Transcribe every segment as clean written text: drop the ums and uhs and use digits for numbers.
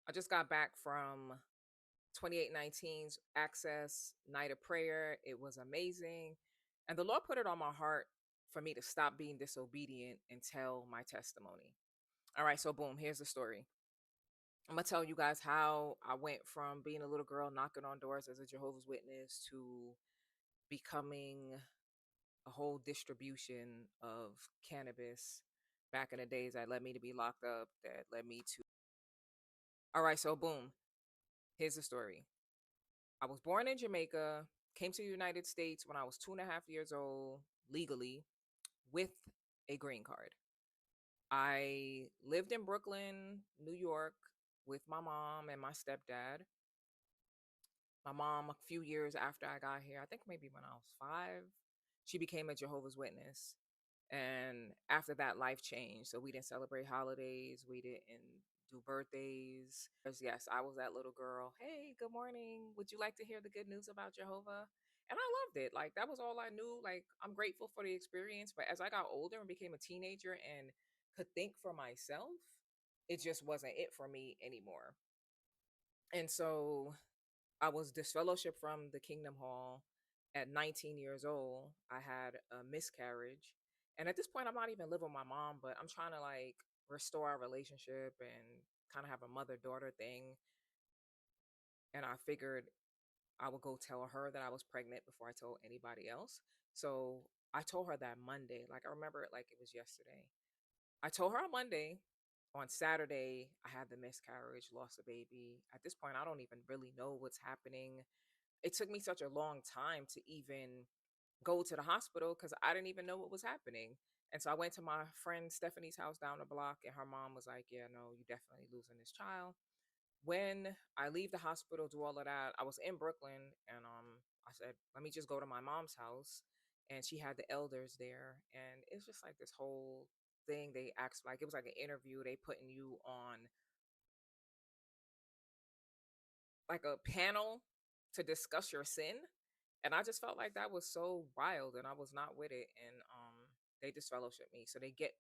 I just got back from 2819's Access Night of Prayer. It was amazing. And the Lord put it on my heart for me to stop being disobedient and tell my testimony. All right, so boom, here's the story. I'm going to tell you guys how I went from being a little girl knocking on doors as a Jehovah's Witness to becoming a whole distribution of cannabis back in the days that led me to be locked up, that led me to. All right, so boom, here's the story. I was born in Jamaica, came to the United States when I was 2.5 years old, legally, with a green card. I lived in Brooklyn, New York, with my mom and my stepdad. My mom, a few years after I got here, I think maybe when I was 5, she became a Jehovah's Witness. And after that, life changed. So we didn't celebrate holidays, we didn't do birthdays. Yes, I was that little girl. Hey, good morning. Would you like to hear the good news about Jehovah? And I loved it. Like, that was all I knew. Like, I'm grateful for the experience. But as I got older and became a teenager and could think for myself, it just wasn't it for me anymore. And so I was disfellowshipped from the Kingdom Hall at 19 years old. I had a miscarriage. And at this point, I'm not even living with my mom, but I'm trying to like restore our relationship and kind of have a mother daughter thing. And I figured I would go tell her that I was pregnant before I told anybody else. So I told her that Monday. Like, I remember it like it was yesterday. I told her on Monday. On Saturday, I had the miscarriage, lost a baby. At this point, I don't even really know what's happening. It took me such a long time to even go to the hospital because I didn't even know what was happening. And so I went to my friend Stephanie's house down the block, and her mom was like, "Yeah, no, you definitely losing this child." When I leave the hospital, do all of that, I was in Brooklyn, and I said, "Let me just go to my mom's house," and she had the elders there, and it's just like this whole thing. They asked like it was like an interview. They putting you on like a panel to discuss your sin. And I just felt like that was so wild and I was not with it. And they disfellowshipped me. So they get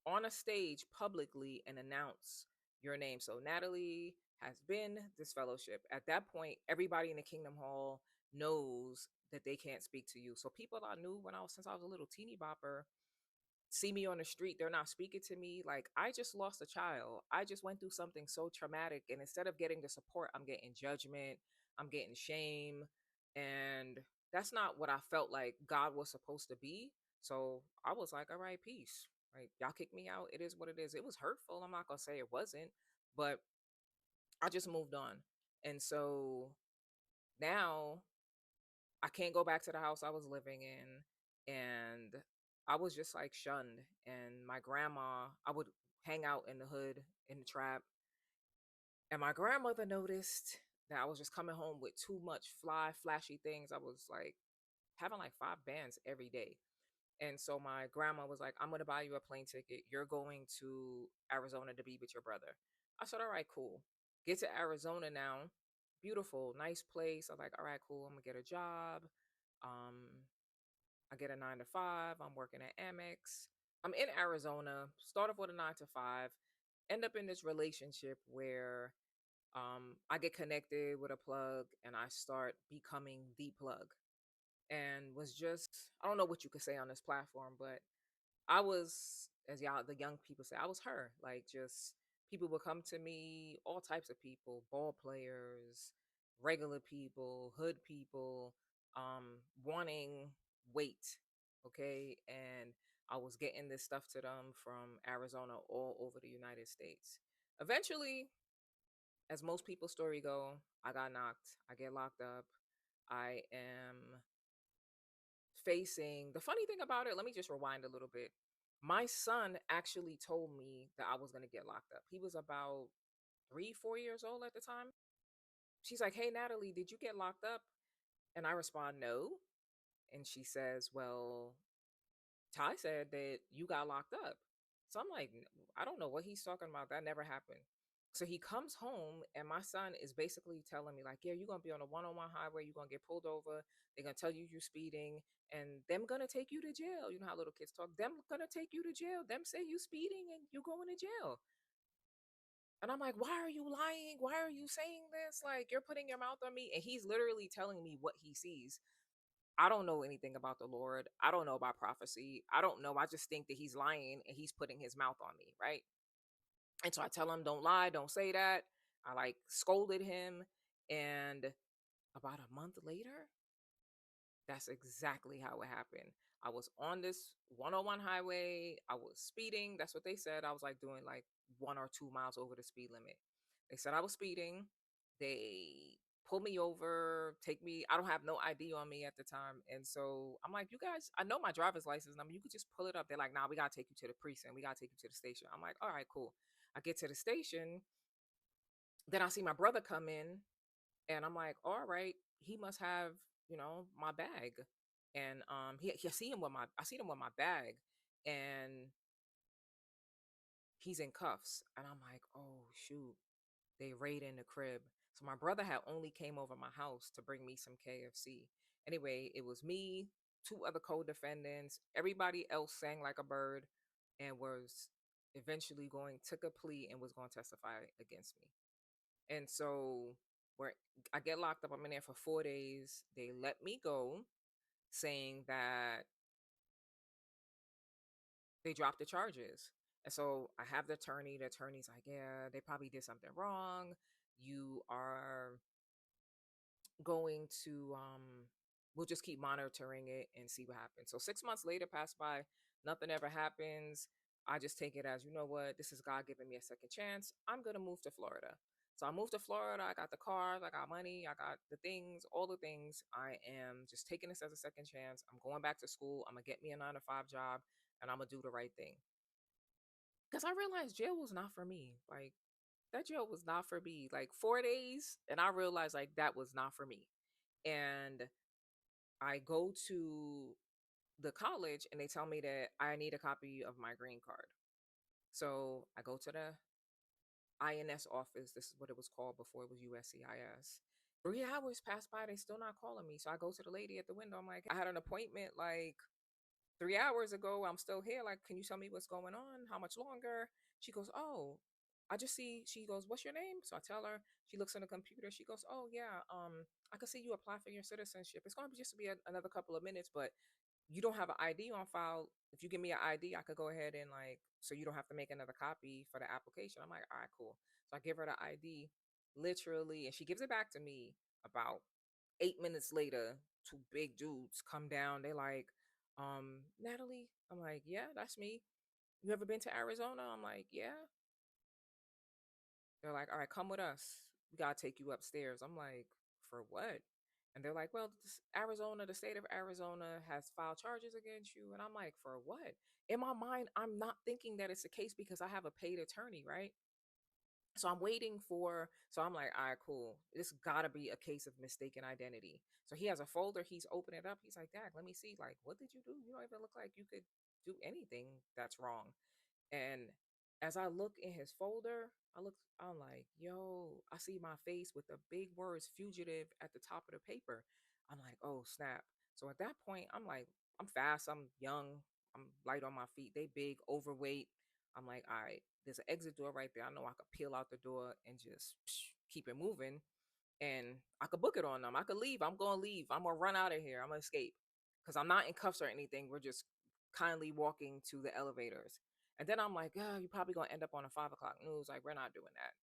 on a stage publicly and announce your name. So Natalie has been disfellowshipped. At that point, everybody in the Kingdom Hall knows that they can't speak to you. So people I knew when I was since I was a little teeny bopper see me on the street, they're not speaking to me. Like, I just lost a child. I just went through something so traumatic. And instead of getting the support, I'm getting judgment, I'm getting shame. And that's not what I felt like God was supposed to be. So I was like, all right, peace. Like, y'all kick me out. It is what it is. It was hurtful. I'm not going to say it wasn't, but I just moved on. And so now I can't go back to the house I was living in. And I was just like shunned. And my grandma, I would hang out in the hood, in the trap. And my grandmother noticed that I was just coming home with too much flashy things. I was like having like 5 bands every day. And so my grandma was like, "I'm going to buy you a plane ticket. You're going to Arizona to be with your brother." I said, "All right, cool." Get to Arizona now. Beautiful, nice place. I was like, "All right, cool. I'm going to get a job." Um, I get a 9 to 5. I'm working at Amex. I'm in Arizona. Start off with a 9 to 5. End up in this relationship where I get connected with a plug and I start becoming the plug. And was just, I don't know what you could say on this platform, but I was, as y'all, the young people say, I was her. Like, just people would come to me, all types of people, ball players, regular people, hood people, wanting weight. Okay. And I was getting this stuff to them from Arizona all over the United States. Eventually, as most people's story go, I got knocked. I get locked up. I am facing the funny thing about it, let me just rewind a little bit. My son actually told me that I was going to get locked up. He was about 3, 4 years old at the time. She's like, "Hey, Natalie, did you get locked up?" And I respond, "No." And she says, "Well, Ty said that you got locked up." So I'm like, I don't know what he's talking about. That never happened." So he comes home, and my son is basically telling me, like, "Yeah, you're going to be on a 101 highway. You're going to get pulled over. They're going to tell you you're speeding, and them going to take you to jail." You know how little kids talk. "Them going to take you to jail. Them say you speeding, and you going to jail." And I'm like, why are you lying? Why are you saying this? Like, you're putting your mouth on me. And he's literally telling me what he sees. I don't know anything about the Lord. I don't know about prophecy. I don't know. I just think that he's lying and he's putting his mouth on me. Right. And so I tell him, don't lie. Don't say that. I like scolded him. And about a month later, that's exactly how it happened. I was on this 101 highway. I was speeding. That's what they said. I was like doing like 1 or 2 miles over the speed limit. They said I was speeding. They pulled me over, take me. I don't have no ID on me at the time. And so I'm like, you guys, I know my driver's license number. You could just pull it up. They're like, nah, we got to take you to the precinct. We got to take you to the station. I'm like, all right, cool. I get to the station. Then I see my brother come in and I'm like, all right, he must have, my bag. And he I see him with my bag, and he's in cuffs. And I'm like, oh shoot, they raid in the crib. So my brother had only came over my house to bring me some KFC. Anyway, it was me, two other co-defendants, everybody else sang like a bird, and was eventually took a plea and was going to testify against me. And so where I get locked up, I'm in there for 4 days. They let me go, saying that they dropped the charges. And so I have the attorney. The attorney's like, yeah, they probably did something wrong. You are going to we'll just keep monitoring it and see what happens. So 6 months later pass by, nothing ever happens. I just take it as, you know what, this is God giving me a second chance. I'm gonna move to Florida. So I moved to Florida. I got the cars, I got money, I got the things, all the things. I am just taking this as a second chance. I'm going back to school. I'm gonna get me a 9 to 5 job, and I'm gonna do the right thing. Because I realized jail was not for me. Like, that jail was not for me. Like 4 days, and I realized like that was not for me. And I go to the college and they tell me that I need a copy of my green card. So I go to the INS office. This is what it was called before it was USCIS. 3 hours pass by, they still not calling me. So I go to the lady at the window. I'm like, I had an appointment like 3 hours ago. I'm still here. Like, can you tell me what's going on? How much longer? She goes, oh, I just see. She goes, what's your name? So I tell her. She looks on the computer. She goes, oh yeah, I can see you apply for your citizenship. It's going to be just to be another couple of minutes, but you don't have an ID on file. If you give me an ID, I could go ahead and like, so you don't have to make another copy for the application. I'm like, all right, cool. So I give her the ID, literally, and she gives it back to me. About 8 minutes later, two big dudes come down. They like, Natalie. I'm like, yeah, that's me. You ever been to Arizona? I'm like, yeah. They're like, all right, come with us. We gotta take you upstairs. I'm like, for what? And they're like, well, Arizona, the state of Arizona has filed charges against you. And I'm like, for what? In my mind, I'm not thinking that it's the case because I have a paid attorney, right? So I'm waiting for, so I'm like, all right, cool. This gotta be a case of mistaken identity. So he has a folder, he's opening it up. He's like, Dad, let me see. Like, what did you do? You don't even look like you could do anything that's wrong. And as I look in his folder, I'm like, yo, I see my face with the big words fugitive at the top of the paper. I'm like, oh, snap. So at that point, I'm like, I'm fast, I'm young, I'm light on my feet. They big, overweight. I'm like, all right, there's an exit door right there. I know I could peel out the door and just keep it moving. And I could book it on them. I could leave. I'm going to leave. I'm going to run out of here. I'm going to escape because I'm not in cuffs or anything. We're just kindly walking to the elevators. And then I'm like, oh, you're probably going to end up on a 5 o'clock news. Like, we're not doing that.